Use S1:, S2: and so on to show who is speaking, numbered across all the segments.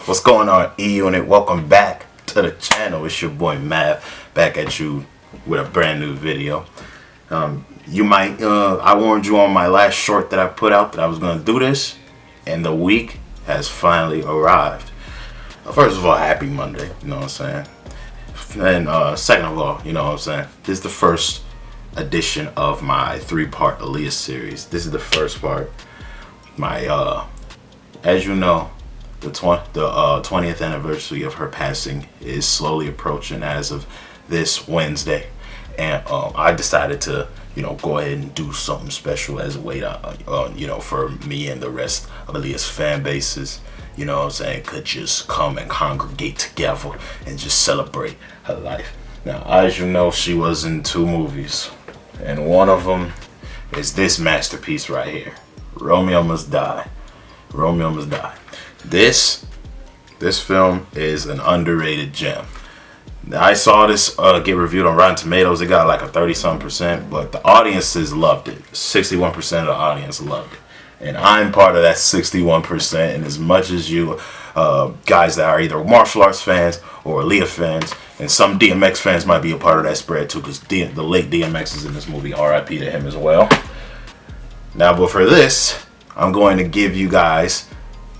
S1: What's going on, E-Unit? Welcome back to the channel. It's your boy Mav, back at you with a brand new video. I warned you on my last short that I put out that I was going to do this, and the week has finally arrived. First of all, happy Monday, you know what I'm saying? And second of all, you know what I'm saying? This is the first edition of my 3-part Aaliyah series. This is the first part. As you know, the 20th anniversary of her passing is slowly approaching as of this Wednesday, and I decided to, go ahead and do something special as a way to, for me and the rest of Aaliyah's fan bases, you know what I'm saying, could just come and congregate together and just celebrate her life. Now, as you know, she was in 2 movies, and one of them is this masterpiece right here, Romeo Must Die. Romeo Must Die. This film is an underrated gem. I saw this get reviewed on Rotten Tomatoes. It got like a 30-something%, but the audiences loved it. 61% of the audience loved it, and I'm part of that 61%. And as much as you guys that are either martial arts fans or Aaliyah fans, and some DMX fans might be a part of that spread too, because the late DMX is in this movie. R.I.P. to him as well. Now, but for this, I'm going to give you guys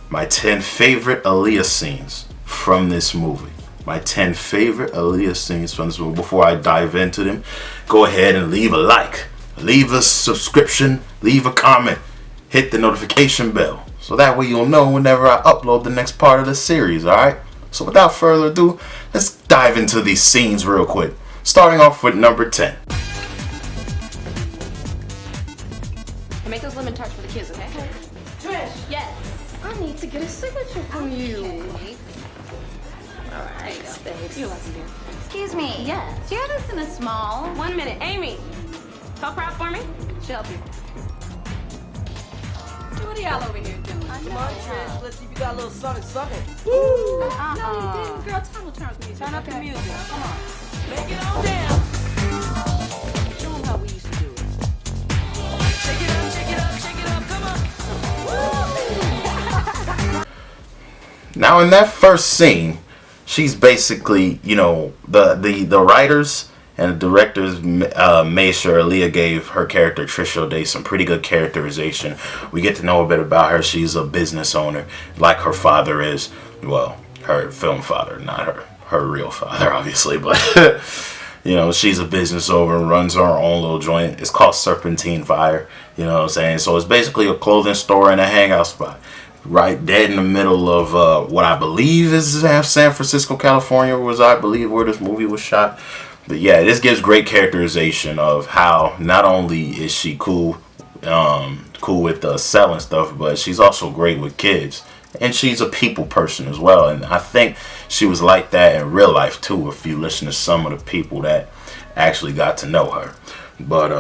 S1: my 10 favorite Aaliyah scenes from this movie. My 10 favorite Aaliyah scenes from this movie. Before I dive into them, go ahead and leave a like, leave a subscription, leave a comment, hit the notification bell, so that way you'll know whenever I upload the next part of the series, alright? So without further ado, let's dive into these scenes real quick. Starting off with number 10.
S2: Make those lemon tarts for the kids, okay?
S3: Trish!
S2: Yes.
S3: I need to get a signature from you.
S2: Okay. All right, thanks. You're welcome, dear.
S4: Excuse me.
S2: Yes.
S4: Do you have this in a small?
S2: 1 minute. Amy, help her out for me. She'll help you. What are y'all over here doing?
S3: Come on, Trish. Let's see if you got a little something.
S2: Woo!
S3: No, you didn't. Girl, turn up the music.
S2: Turn up the music. Come on.
S3: Make it on down. Show them how we used to do it. Shake it up, shake it up, shake it up. Come on.
S1: Now in that first scene, she's basically, the writers and the directors made sure Aaliyah gave her character Trisha O'Day some pretty good characterization. We get to know a bit about her. She's a business owner, like her father is. Well, her film father, not her real father, obviously, but she's a business owner, runs her own little joint. It's called Serpentine Fire, you know what I'm saying? So it's basically a clothing store and a hangout spot, right dead in the middle of what I believe is San Francisco, California, was I believe where this movie was shot. But yeah, this gives great characterization of how not only is she cool with selling stuff, but she's also great with kids, and she's a people person as well. And I think she was like that in real life too, if you listen to some of the people that actually got to know her. But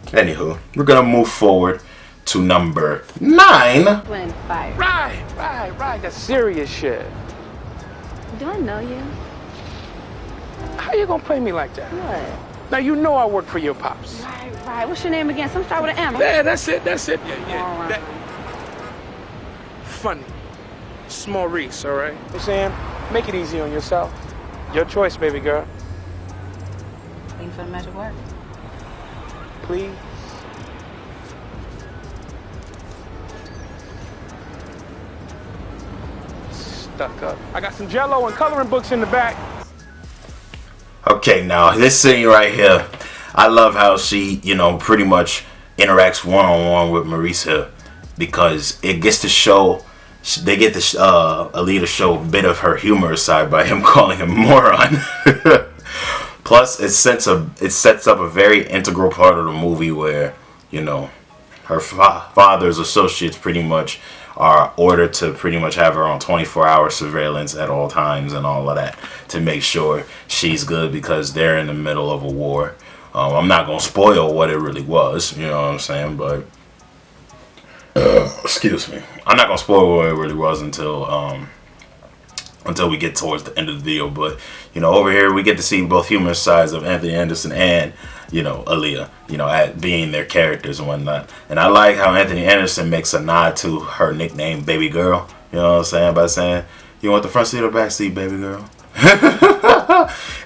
S1: anywho, we're gonna move forward to number 9.
S2: Blend fire.
S5: Right. That's serious shit.
S2: Do I know you?
S5: How you gonna play me like that?
S2: What?
S5: Now you know I work for your pops.
S2: Right. What's your name again? Some start with an M.
S5: Yeah, that's it. Yeah.
S2: All right.
S5: Funny. Small Reese, all right? You saying? Make it easy on yourself. Your choice, baby girl.
S4: Waiting for the magic word.
S5: Please. Stuck up. I got some Jell-O and coloring books in the back.
S1: Okay, now this scene right here, I love how she, pretty much interacts one-on-one with Maurice here, because it gets to show, they get Aaliyah to show a bit of her humorous side by him calling him moron. Plus, it sets up a very integral part of the movie where, her father's associates pretty much are ordered to pretty much have her on 24-hour surveillance at all times and all of that to make sure she's good, because they're in the middle of a war. I'm not going to spoil what it really was, you know what I'm saying, but excuse me. I'm not going to spoil what it really was until we get towards the end of the video. But, over here we get to see both human sides of Anthony Anderson and Aaliyah, at being their characters and whatnot. And I like how Anthony Anderson makes a nod to her nickname, Baby Girl, you know what I'm saying, by saying, You want the front seat or back seat, baby girl?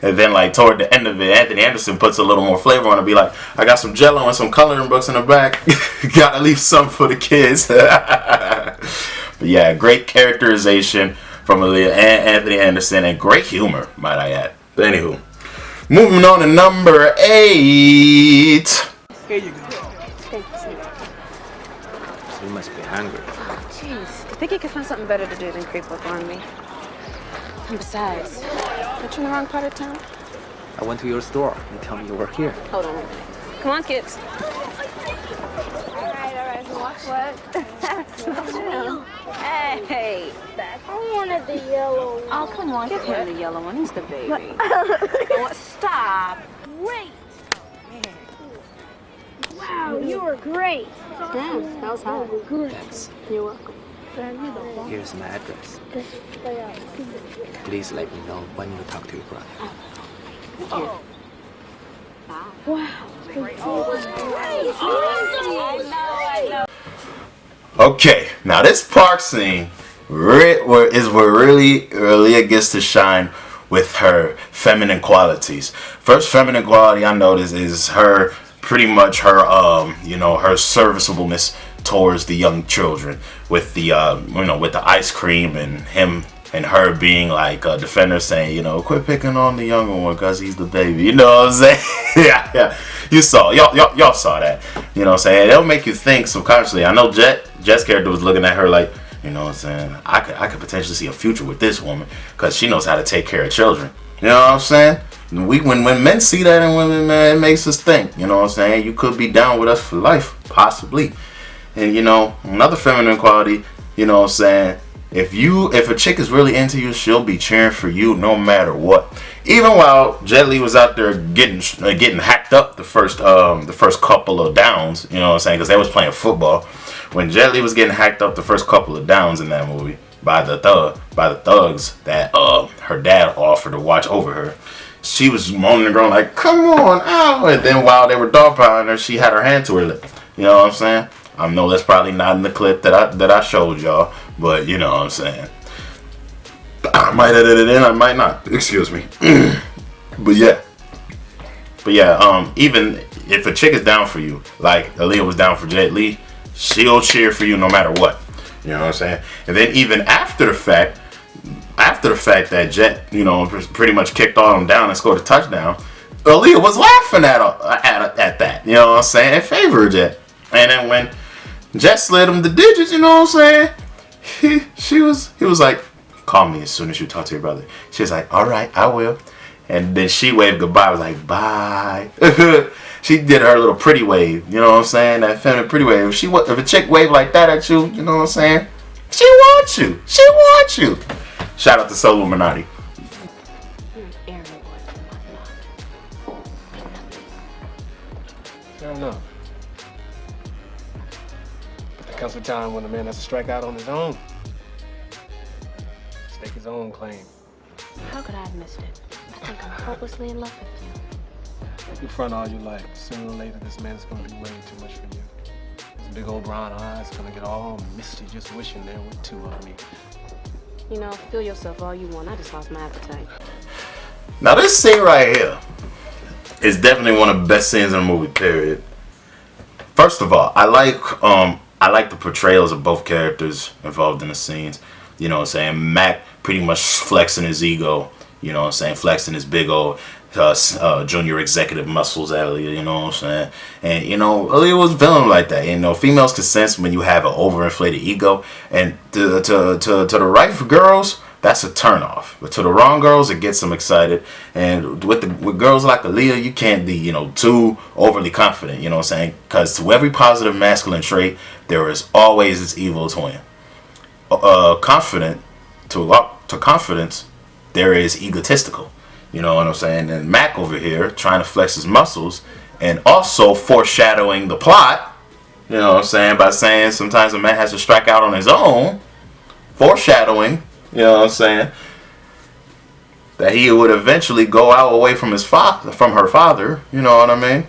S1: And then like toward the end of it, Anthony Anderson puts a little more flavor on it. Be like, I got some Jello and some coloring books in the back. Gotta leave some for the kids. But yeah, great characterization from Aaliyah and Anthony Anderson, and great humor, might I add. But anywho, moving on to number 8.
S5: Here you go.
S6: You must be hungry.
S7: Jeez, I think you could find something better to do than creep up on me. And besides, aren't you in the wrong part of town?
S6: I went to your store. You tell me you work here.
S7: Hold on. Come on, kids.
S2: All right. What?
S7: Hey.
S2: I wanted the yellow one.
S7: Oh, come on. Give him the yellow one. He's the baby.
S2: Stop. Great. Wow, you were great.
S7: Damn, that was hard.
S6: Thanks.
S7: You're welcome.
S6: Here's my address. Please let me know when you talk to your brother.
S1: Okay, now this park scene is where really Aaliyah gets to shine with her feminine qualities. First feminine quality I noticed is her pretty much her her serviceableness towards the young children with the with the ice cream and him and her being like a defender saying, quit picking on the younger one because he's the baby. You know what I'm saying? yeah. You saw y'all saw that. You know what I'm saying? It'll make you think subconsciously. I know Jet's character was looking at her like, you know what I'm saying? I could potentially see a future with this woman because she knows how to take care of children. You know what I'm saying? When men see that in women, man, it makes us think. You know what I'm saying? You could be down with us for life, possibly. And another feminine quality, you know what I'm saying? If a chick is really into you, she'll be cheering for you no matter what. Even while Jet Li was out there getting hacked up the first couple of downs, you know what I'm saying? Because they was playing football. When Jet Li was getting hacked up the first couple of downs in that movie by the thugs that her dad offered to watch over her, she was moaning and groaning like, "Come on, ow!" And then while they were dogpiling her, she had her hand to her lip. You know what I'm saying? I know that's probably not in the clip that I showed y'all, but you know what I'm saying. I might edit it in, I might not. Excuse me. But yeah, even if a chick is down for you, like Aaliyah was down for Jet Li, she'll cheer for you no matter what. You know what I'm saying? And then even after the fact that Jet, pretty much kicked all them down and scored a touchdown, Aaliyah was laughing at that. You know what I'm saying? In favor of Jet. And then when Jet slid him the digits, you know what I'm saying? He was like, "Call me as soon as you talk to your brother." She was like, "All right, I will." And then she waved goodbye. Was like, "Bye." She did her little pretty wave. You know what I'm saying? That feminine pretty wave. If a chick wave like that at you, you know what I'm saying? She wants you. She wants you. Shout out to Soul Illuminati.
S5: Fair enough. But there comes a time when a man has to strike out on his own. Stake his own claim.
S7: How could I have missed it? I think I'm hopelessly in love with you.
S5: You front all you like. Sooner or later, this man's gonna be way too much for you. His big old brown eyes gonna get all misty just wishing there were two of me.
S7: Feel yourself all you want. I just lost my appetite.
S1: Now this scene right here is definitely one of the best scenes in the movie, period. First of all, I like the portrayals of both characters involved in the scenes. You know what I'm saying? Mac pretty much flexing his ego, you know what I'm saying? Flexing his big old junior executive muscles at Aaliyah, you know what I'm saying? And, Aaliyah was villain like that. Females can sense when you have an overinflated ego. And to the right for girls, that's a turnoff. But to the wrong girls, it gets them excited. And with girls like Aaliyah, you can't be, too overly confident, you know what I'm saying? Because to every positive masculine trait, there is always its evil twin. Confident to confidence, there is egotistical. You know what I'm saying? And Mac over here trying to flex his muscles and also foreshadowing the plot. You know what I'm saying? By saying sometimes a man has to strike out on his own. Foreshadowing, you know what I'm saying? That he would eventually go out away from her father. You know what I mean?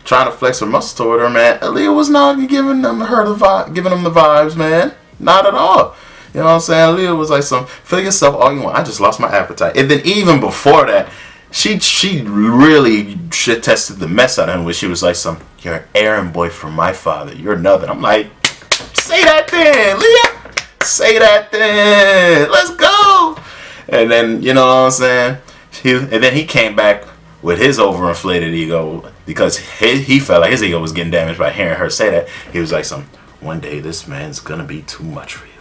S1: Trying to flex her muscles toward her, man. Aaliyah was not giving him the vibes, man. Not at all. You know what I'm saying? Aaliyah was like feel yourself all you want. I just lost my appetite. And then even before that, she really shit tested the mess out of him when she was like you're an errand boy for my father. You're nothing. I'm like, say that then, Leah. Say that then. Let's go. And then, you know what I'm saying? And then he came back with his overinflated ego because he felt like his ego was getting damaged by hearing her say that. He was like one day this man's gonna be too much for you.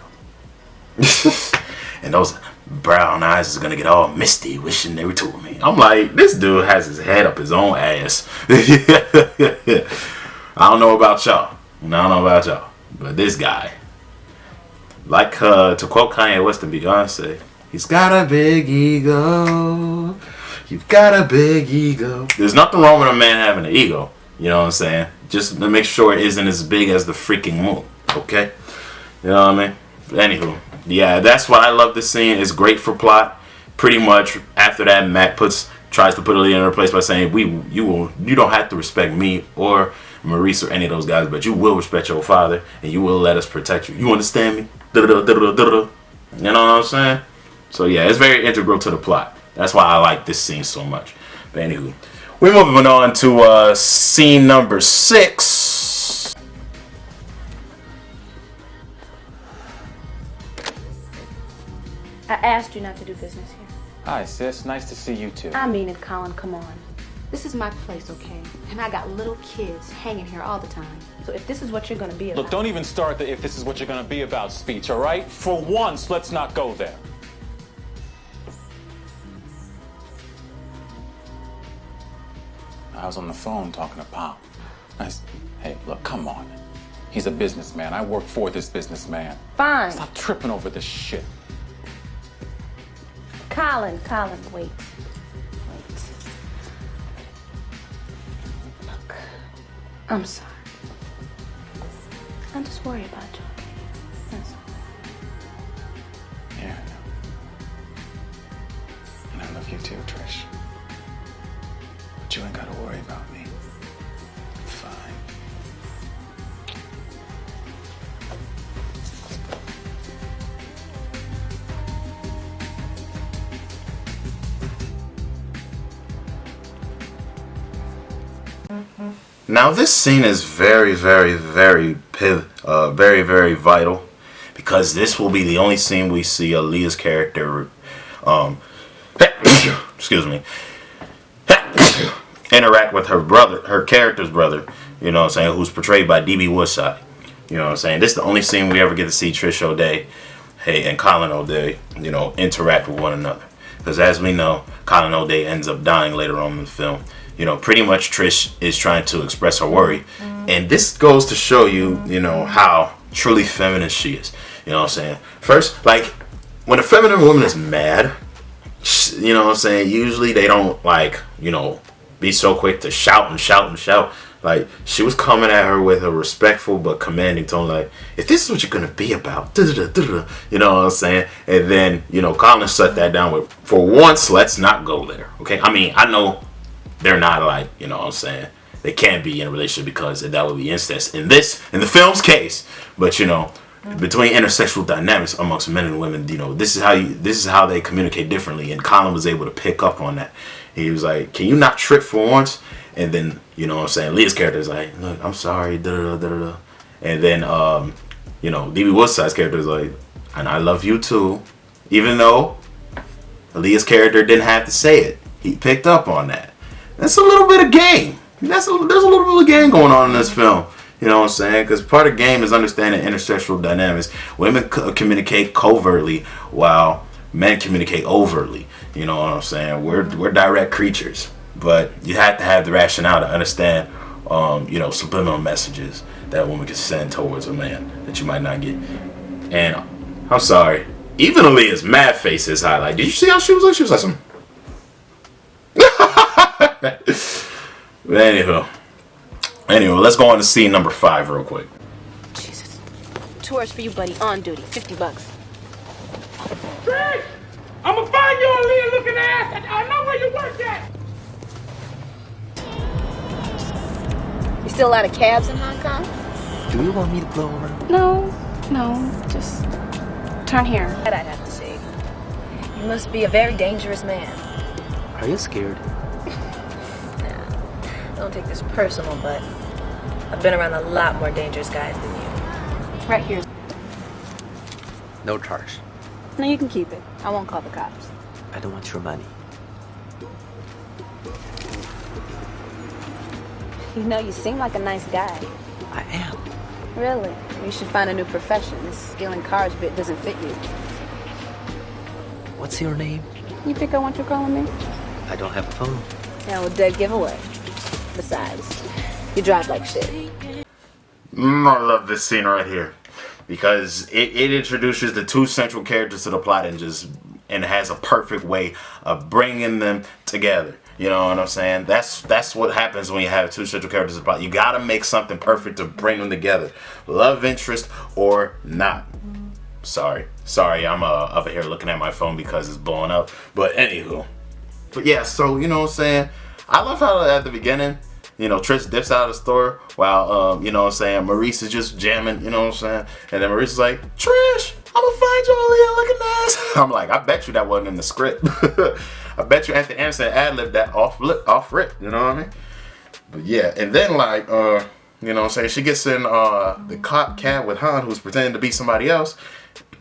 S1: And those brown eyes is gonna get all misty wishing they were two of me. I'm like, this dude has his head up his own ass. I don't know about y'all. But this guy, like to quote Kanye West and Beyonce, he's got a big ego. You've got a big ego. There's nothing wrong with a man having an ego. You know what I'm saying? Just to make sure it isn't as big as the freaking moon. Okay? You know what I mean? But anywho, yeah, that's why I love this scene. It's great for plot. Pretty much after that, Mac tries to put Aaliyah in her place by saying, you don't have to respect me or Maurice or any of those guys, but you will respect your father and you will let us protect you. You understand me? You know what I'm saying? So yeah, it's very integral to the plot. That's why I like this scene so much. But anywho, we're moving on to scene number 6.
S7: I asked you not to do business here.
S8: Hi, sis. Nice to see you too.
S7: I mean it, Colin. Come on. This is my place, okay? And I got little kids hanging here all the time. So if this is what you're gonna be about...
S8: Look, don't even start the if this is what you're gonna be about speech, all right? For once, let's not go there. I was on the phone talking to Pop. Hey, look, come on. He's a businessman. I work for this businessman.
S7: Fine.
S8: Stop tripping over this shit.
S7: Colin, wait. Look, I'm sorry. I'm just worried about you, okay? That's all.
S8: Yeah, I know. And I love you too, Trish. But you ain't gotta worry about me. I'm fine.
S1: Now this scene is very, very, very vital because this will be the only scene we see Aaliyah's character, excuse me, interact with her brother, her character's brother. You know what I'm saying? Who's portrayed by D.B. Woodside. You know what I'm saying? This is the only scene we ever get to see Trish O'Day, and Colin O'Day, you know, interact with one another. Because as we know, Colin O'Day ends up dying later on in the film. You know, pretty much Trish is trying to express her worry. And this goes to show you, you know, how truly feminine she is. You know what I'm saying? First, like, when a feminine woman is mad, you know what I'm saying, usually they don't, like, you know, be so quick to shout and shout and shout. Like, she was coming at her with a respectful but commanding tone, like, if this is what you're going to be about, you know what I'm saying? And then, you know, Colin shut that down with, for once, let's not go there. Okay? I mean, I know they're not, like, you know what I'm saying, they can't be in a relationship because that would be incest in the film's case. But, you know, between intersexual dynamics amongst men and women, you know, this is how they communicate differently. And Colin was able to pick up on that. He was like, can you not trip for once? And then, you know what I'm saying, Leah's character is like, look, I'm sorry, And then, you know, D.B. Woodside's character is like, and I love you too. Even though Leah's character didn't have to say it, he picked up on that. That's a little bit of game. There's a little bit of game going on in this film. You know what I'm saying? Because part of game is understanding intersexual dynamics. Women communicate covertly while men communicate overtly. You know what I'm saying? We're direct creatures. But you have to have the rationale to understand, you know, subliminal messages that a woman can send towards a man that you might not get. And I'm sorry, even Aaliyah's mad face is highlight. Did you see how she was like? She was like some. But anyway, let's go on to scene number 5 real quick.
S7: Jesus. 2 hours for you, buddy. On duty. $50.
S3: Trish! I'ma find you, Aaliyah looking ass, and I know where you work at!
S7: You still a lot of cabs in Hong Kong?
S6: Do you want me to blow around?
S7: No. Just turn here.
S4: That I'd have to see. You must be a very dangerous man.
S6: Are you scared?
S4: Don't take this personal, but I've been around a lot more dangerous guys than you.
S7: Right here.
S6: No charge.
S7: No, you can keep it. I won't call the cops.
S6: I don't want your money.
S4: You know, you seem like a nice guy.
S6: I am.
S4: Really? You should find a new profession. This stealing cars bit doesn't fit you.
S6: What's your name?
S7: You think I want you calling me?
S6: I don't have a phone.
S4: Yeah, well, dead giveaway. Besides, you drive like shit.
S1: I love this scene right here because it introduces the two central characters to the plot and has a perfect way of bringing them together. You know what I'm saying? That's what happens when you have two central characters in the plot. You gotta make something perfect to bring them together, love interest or not. Sorry, I'm over here looking at my phone because it's blowing up. But anywho, but yeah, so you know what I'm saying. I love how at the beginning, you know, Trish dips out of the store while, you know what I'm saying, Maurice is just jamming, you know what I'm saying? And then Maurice is like, Trish, I'm gonna find you, Aaliyah, looking nice. I'm like, I bet you that wasn't in the script. I bet you Anthony Anderson ad-libbed that off rip, you know what I mean? But yeah, and then like, you know what I'm saying, she gets in the cop cab with Han, who's pretending to be somebody else.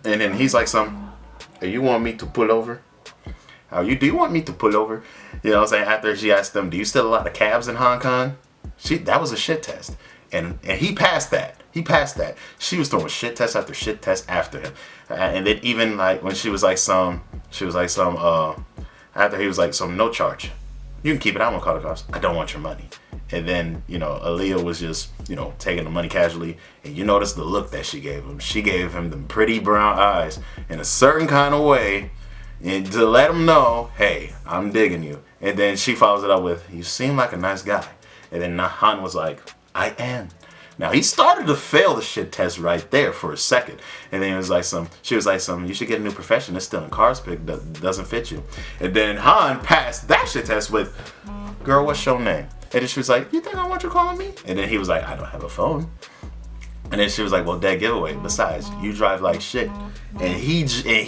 S1: And then he's like, hey, you want me to pull over? Do you want me to pull over? You know what I'm saying? After she asked them, do you steal a lot of cabs in Hong Kong? That was a shit test. And he passed that. She was throwing shit test after shit test after him. And then even like when after he was like no charge. You can keep it, I'm gonna call the cops. I don't want your money. And then, you know, Aaliyah was just, you know, taking the money casually. And you notice the look that she gave him. She gave him them pretty brown eyes in a certain kind of way. And to let him know, hey, I'm digging you. And then she follows it up with, you seem like a nice guy. And then Han was like, I am. Now he started to fail the shit test right there for a second. And then she was like, you should get a new profession. This stealing cars pick doesn't fit you. And then Han passed that shit test with, girl, what's your name? And then she was like, you think I want you calling me? And then he was like, I don't have a phone. And then she was like, well, dead giveaway. Besides, you drive like shit. And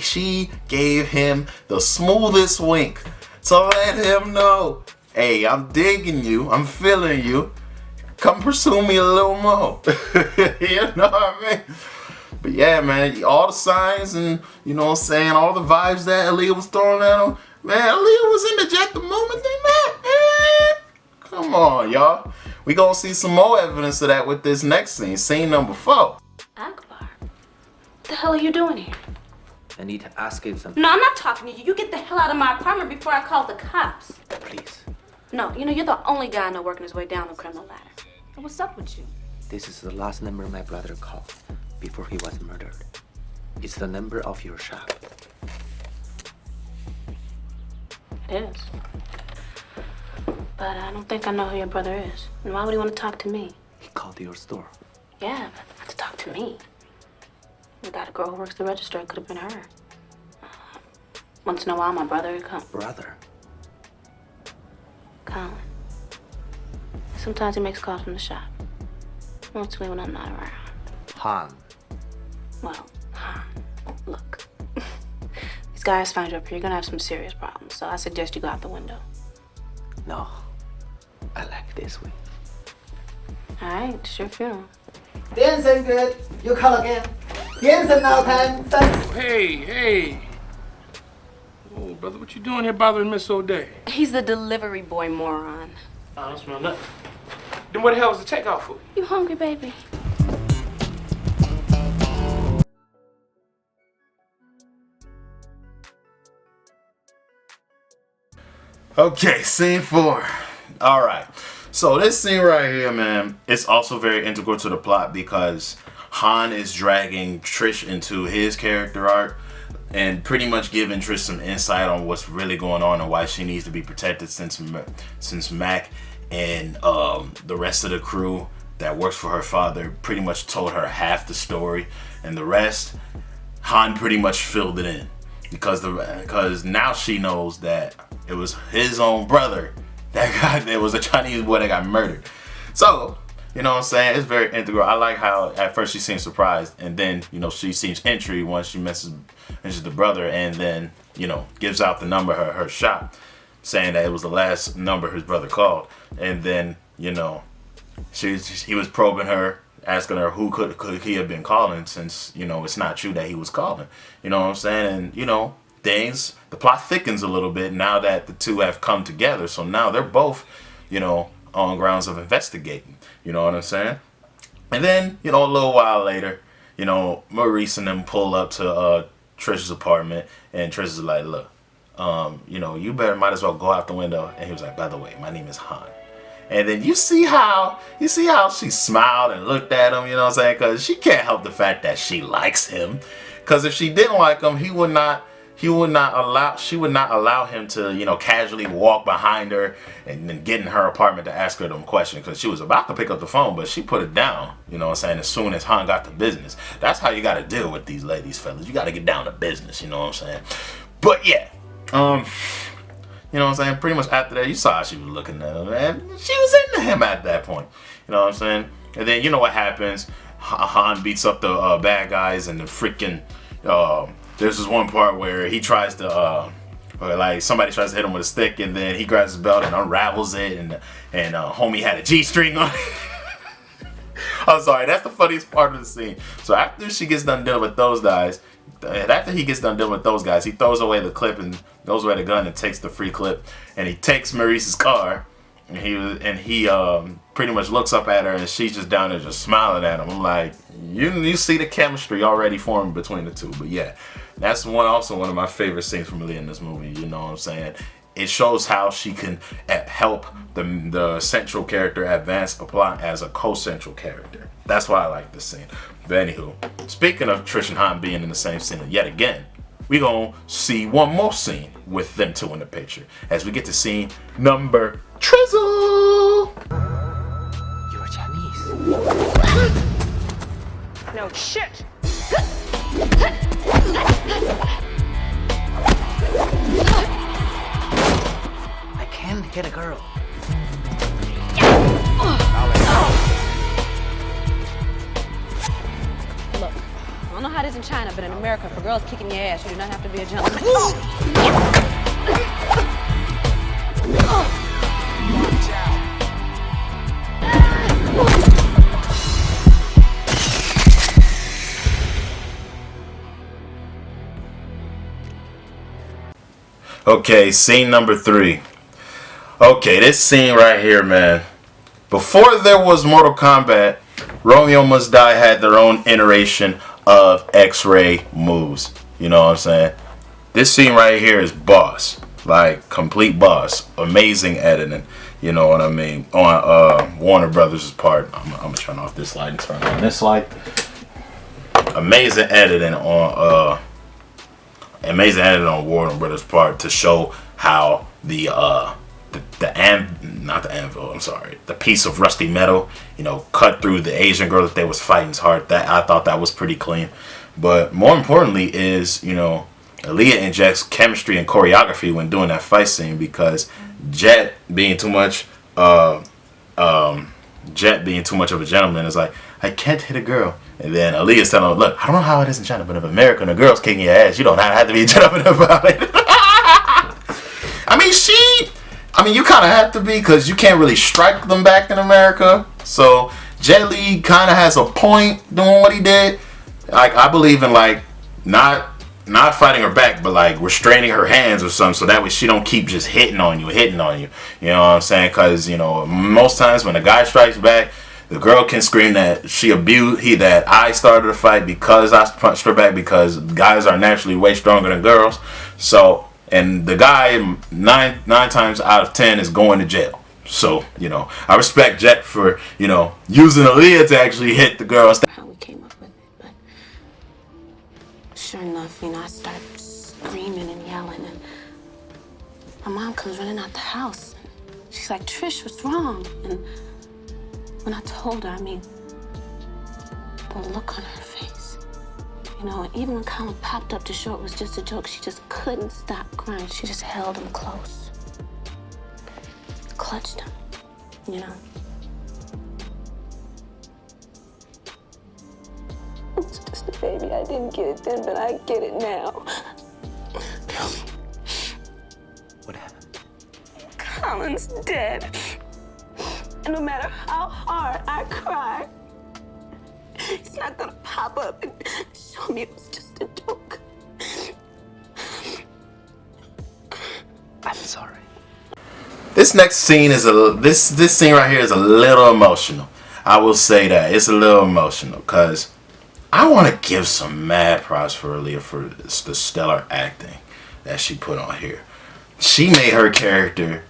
S1: she gave him the smoothest wink to let him know, hey, I'm digging you. I'm feeling you. Come pursue me a little more. You know what I mean? But yeah, man, all the signs and, you know what I'm saying, all the vibes that Aaliyah was throwing at him. Man, Aaliyah was in the jet the moment they met, man. Come on, y'all. We gonna see some more evidence of that with this next scene number 4.
S7: Akbar, what the hell are you doing here?
S6: I need to ask you something.
S7: No, I'm not talking to you. You get the hell out of my apartment before I call the cops.
S6: Please.
S7: No, you know, you're the only guy I know working his way down the criminal ladder. So what's up with you?
S6: This is the last number my brother called before he was murdered. It's the number of your shop.
S7: It is. But I don't think I know who your brother is. And why would he want to talk to me?
S6: He called your store.
S7: Yeah, but not to talk to me. That girl who works the register, it could have been her. Once in a while, my brother would come.
S6: Brother?
S7: Colin. Sometimes he makes calls from the shop. Mostly when I'm not around.
S6: Han.
S7: Well, look. These guys find you up here, you're gonna have some serious problems. So I suggest you go out the window.
S6: No. I like this way.
S7: All right, it's your funeral.
S9: Dancing good. You call again. Dancing now time.
S5: Hey. Oh, brother, what you doing here bothering Miss O'Day?
S7: He's the delivery boy, moron.
S5: I don't smell nothing. Then what the hell was the takeout food?
S7: You hungry, baby?
S1: Okay, scene 4. All right. So this scene right here, man, it's also very integral to the plot because Han is dragging Trish into his character arc and pretty much giving Trish some insight on what's really going on and why she needs to be protected since Mac and the rest of the crew that works for her father pretty much told her half the story, and the rest Han pretty much filled it in because now she knows that it was his own brother that was a Chinese boy that got murdered. So, You know what I'm saying? It's very integral. I like how at first she seems surprised, and then, you know, she seems intrigued once she mentions the brother, and then, you know, gives out the number her shop, saying that it was the last number his brother called. And then, you know, he was probing her, asking her who could he have been calling, since, you know, it's not true that he was calling. You know what I'm saying? And, you know, the plot thickens a little bit now that the two have come together. So now they're both, you know, on grounds of investigating. You know what I'm saying? And then, you know, a little while later, you know, Maurice and them pull up to Trish's apartment, and Trish is like, look, you know, you might as well go out the window. And he was like, by the way, my name is Han. And then you see how she smiled and looked at him, you know what I'm saying? Because she can't help the fact that she likes him. Because if she didn't like him, she would not allow him to, you know, casually walk behind her and then get in her apartment to ask her them questions. Because she was about to pick up the phone, but she put it down, you know what I'm saying, as soon as Han got to business. That's how you got to deal with these ladies, fellas. You got to get down to business, you know what I'm saying? But yeah, you know what I'm saying? Pretty much after that, you saw how she was looking at him, and she was into him at that point. You know what I'm saying? And then you know what happens? Han beats up the bad guys, and the freaking there's this one part where he tries to like somebody tries to hit him with a stick, and then he grabs his belt and unravels it, and homie had a G-string on it. I'm sorry, that's the funniest part of the scene. So after she gets done dealing with those guys, he throws away the clip and throws away the gun and takes the free clip, and he takes Maurice's car, and he pretty much looks up at her, and she's just down there just smiling at him. I'm like, you see the chemistry already forming between the two. But yeah, that's also one of my favorite scenes from Aaliyah in this movie. You know what I'm saying? It shows how she can help the central character advance a plot as a co-central character. That's why I like this scene. But anywho, speaking of Trish and Han being in the same scene yet again, we gonna see one more scene with them two in the picture as we get to scene number Trizzle.
S6: You're Chinese.
S3: No shit.
S6: I can't hit a girl.
S7: Look, I don't know how it is in China, but in America, for girls kicking your ass, you do not have to be a gentleman.
S1: Okay, scene number 3. Okay, this scene right here, man. Before there was Mortal Kombat, Romeo Must Die had their own iteration of X-ray moves. You know what I'm saying? This scene right here is boss. Like, complete boss. Amazing editing. You know what I mean? On Warner Brothers' part. I'm going to turn off this light and turn on this light. Amazing editing on Warner Brothers' part to show how the piece of rusty metal, you know, cut through the Asian girl that they was fighting's heart. That I thought that was pretty clean. But more importantly is, you know, Aaliyah injects chemistry and choreography when doing that fight scene, because Jet being too much of a gentleman is like, I can't hit a girl. And then Aaliyah's telling him, look, I don't know how it is in China, but if America and a girl's kicking your ass, you don't have to be a gentleman about it. I mean, you kind of have to be, because you can't really strike them back in America. So Jet Li kind of has a point doing what he did. Like, I believe in, like, not fighting her back, but like restraining her hands or something, so that way she don't keep just hitting on you. You know what I'm saying? Because, you know, most times when a guy strikes back, the girl can scream that that I started a fight because I punched her back, because guys are naturally way stronger than girls. So, and the guy nine times out of 10 is going to jail. So, you know, I respect Jet for, you know, using Aaliyah to actually hit the girl.
S7: How we came up with it, but sure enough, you know, I start screaming and yelling, and my mom comes running out the house. She's like, Trish, what's wrong? And when I told her, I mean, the look on her face, you know, and even when Colin popped up to show it was just a joke, she just couldn't stop crying. She just held him close, clutched him, you know. it, baby. I didn't get it then, but I get it now.
S6: Tell me. What happened?
S7: Colin's dead. And no matter how hard I cry, he's not gonna pop up and show me it was just a joke.
S6: I'm sorry.
S1: This next scene is this scene right here is a little emotional. I will say that it's a little emotional because I want to give some mad props for Aaliyah for the stellar acting that she put on here. She made her character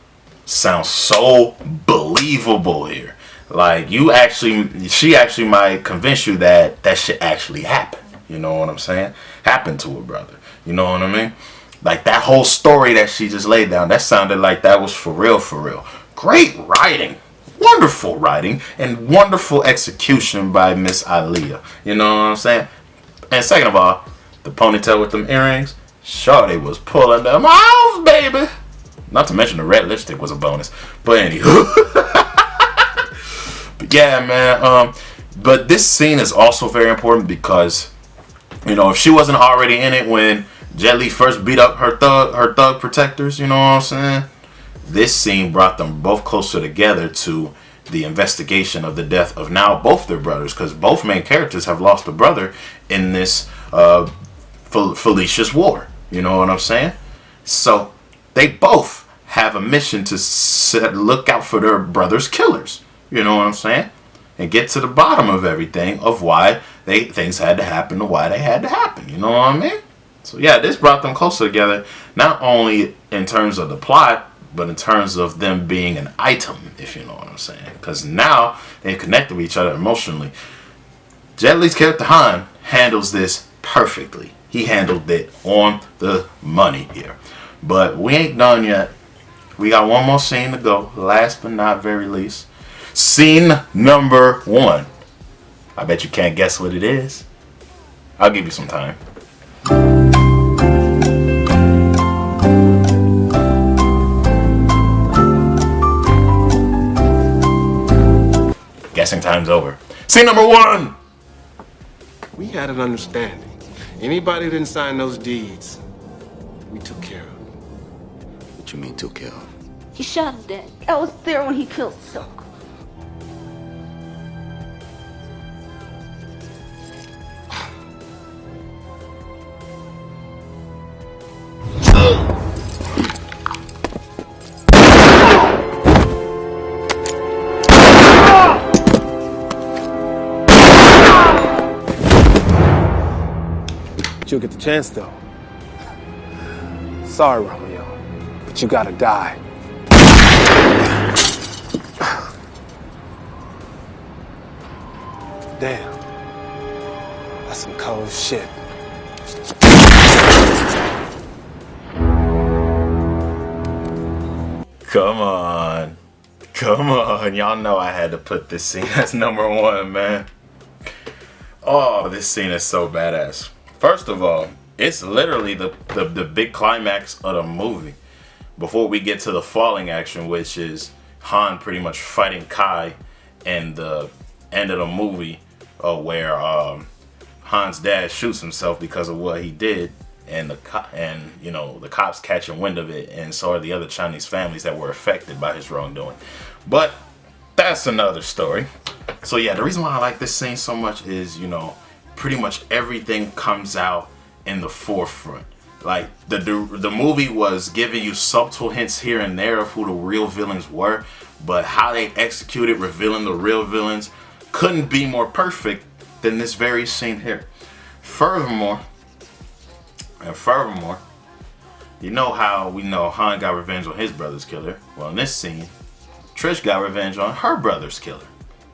S1: sound so believable here. Like she actually might convince you that that shit actually happened. You know what I'm saying? Happened to her brother. You know what I mean? Like that whole story that she just laid down, that sounded like that was for real, for real. Great writing, wonderful writing, and wonderful execution by Miss Aaliyah. You know what I'm saying? And second of all, the ponytail with them earrings, Shawty was pulling them off, baby. Not to mention the red lipstick was a bonus. But anywho. But yeah, man. But this scene is also very important because, you know, if she wasn't already in it when Jet Li first beat up her thug protectors, you know what I'm saying? This scene brought them both closer together to the investigation of the death of now both their brothers, because both main characters have lost a brother in this Felicia's war. You know what I'm saying? So they both have a mission to look out for their brother's killers. You know what I'm saying? And get to the bottom of everything, of why things had to happen, to why they had to happen. You know what I mean? So yeah, this brought them closer together, not only in terms of the plot, but in terms of them being an item, if you know what I'm saying. Because now they connect with each other emotionally. Jet Li's character Han handles this perfectly. He handled it on the money here. But we ain't done yet. We got one more scene to go. Last but not very least. Scene number 1. I bet you can't guess what it is. I'll give you some time. Guessing time's over. Scene number 1.
S5: We had an understanding. Anybody who didn't sign those deeds, we took care of.
S1: What you mean took care of?
S2: He shot his dad. I was there when he killed Silk.
S5: You'll get the chance, though. Sorry, Romeo, but you gotta die. Damn. That's some cold shit.
S1: Come on. Come on. Y'all know I had to put this scene as number 1, man. Oh, this scene is so badass. First of all, it's literally the big climax of the movie. Before we get to the falling action, which is Han pretty much fighting Kai, and the end of the movie where Han's dad shoots himself because of what he did, and the cops catching wind of it, and so are the other Chinese families that were affected by his wrongdoing. But that's another story. So yeah, the reason why I like this scene so much is, you know, pretty much everything comes out in the forefront. Like the movie was giving you subtle hints here and there of who the real villains were, but how they executed revealing the real villains couldn't be more perfect than this very scene here. Furthermore, you know how we know Han got revenge on his brother's killer. Well, in this scene, Trish got revenge on her brother's killer.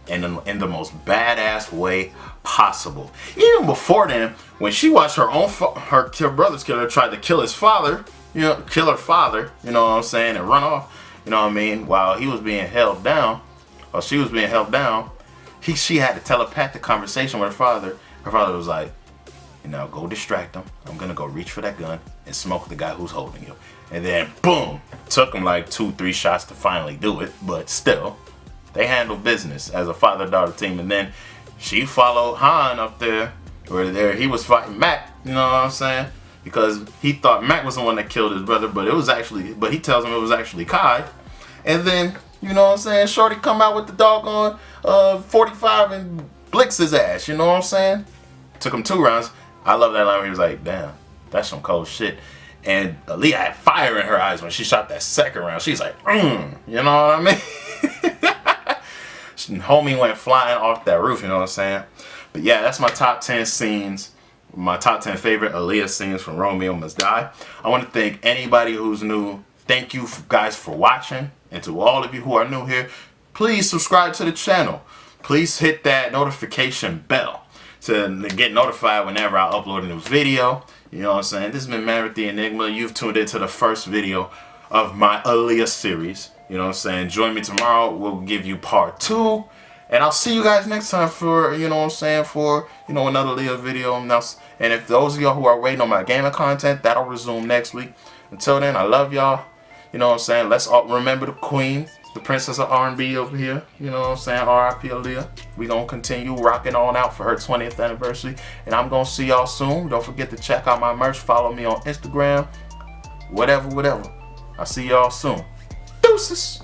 S1: And in the most badass way possible. Even before then, when she watched her brother's killer try to kill his father, kill her father, you know what I'm saying, and run off, you know what I mean, while he was being held down, or she was being held down, she had a telepathic conversation with her father. Her father was like, you know, go distract him. I'm gonna go reach for that gun and smoke the guy who's holding you. And then boom, took him like 2-3 shots to finally do it, but still. They handled business as a father-daughter team, and then she followed Han up there where there he was fighting Mac, you know what I'm saying? Because he thought Mac was the one that killed his brother, but he tells him it was actually Kai. And then, you know what I'm saying, Shorty come out with the doggone 45 and blicks his ass, you know what I'm saying? Took him 2 rounds. I love that line where he was like, damn, that's some cold shit. And Aaliyah had fire in her eyes when she shot that second round. She's like, you know what I mean? Homie went flying off that roof, you know what I'm saying? But yeah, that's my top 10 scenes, my top 10 favorite Aaliyah scenes from Romeo Must Die. I want to thank anybody who's new. Thank you guys for watching. And to all of you who are new here, please subscribe to the channel. Please hit that notification bell to get notified whenever I upload a new video. You know what I'm saying? This has been Man with the Enigma. You've tuned into the first video of my Aaliyah series. You know what I'm saying? Join me tomorrow. We'll give you part 2. And I'll see you guys next time for, you know what I'm saying, for, you know, another Aaliyah video. And if those of y'all who are waiting on my gaming content, that'll resume next week. Until then, I love y'all. You know what I'm saying? Let's all remember the queen, the princess of R&B over here. You know what I'm saying? R.I.P. Aaliyah. We gonna continue rocking on out for her 20th anniversary. And I'm gonna see y'all soon. Don't forget to check out my merch. Follow me on Instagram. Whatever. I'll see y'all soon. Deuces.